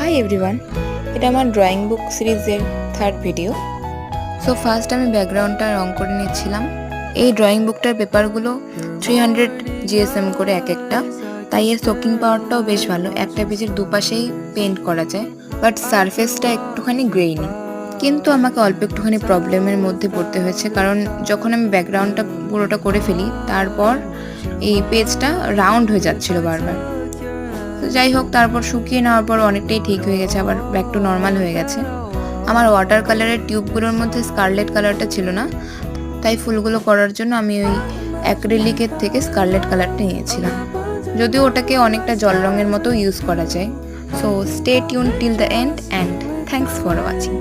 Hi everyone, এটা আমার drawing book সিরিজের থার্ড ভিডিও। সো ফার্স্ট আমি ব্যাকগ্রাউন্ডটা রং করে নিচ্ছিলাম। এই ড্রয়িং বুকটার পেপারগুলো 300 GSM করে এক একটা, তাই এর সোকিং পাওয়ারটাও বেশ ভালো। একটা পেজের দুপাশেই পেন্ট করা যায়, বাট সারফেসটা একটুখানি গ্রেইনি। কিন্তু আমাকে অল্প একটুখানি প্রবলেমের মধ্যে পড়তে হয়েছে, কারণ যখন আমি ব্যাকগ্রাউন্ডটা পুরোটা করে ফেলি তারপর এই পেজটা রাউন্ড হয়ে যাচ্ছিল বারবার। তো যাই হোক, তারপর শুকিয়ে নেওয়ার পর অনেকটাই ঠিক হয়ে গেছে, আবার ব্যাক টু নর্মাল হয়ে গেছে। আমার ওয়াটার কালারের টিউবগুলোর মধ্যে স্কারলেট কালারটা ছিল না, তাই ফুলগুলো করার জন্য আমি ওই অ্যাক্রিলিকের থেকে স্কারলেট কালারটা নিয়েছিলাম, যদিও ওটাকে অনেকটা জল রঙের মতো ইউজ করা যায়। So stay tune till the end and thanks for watching.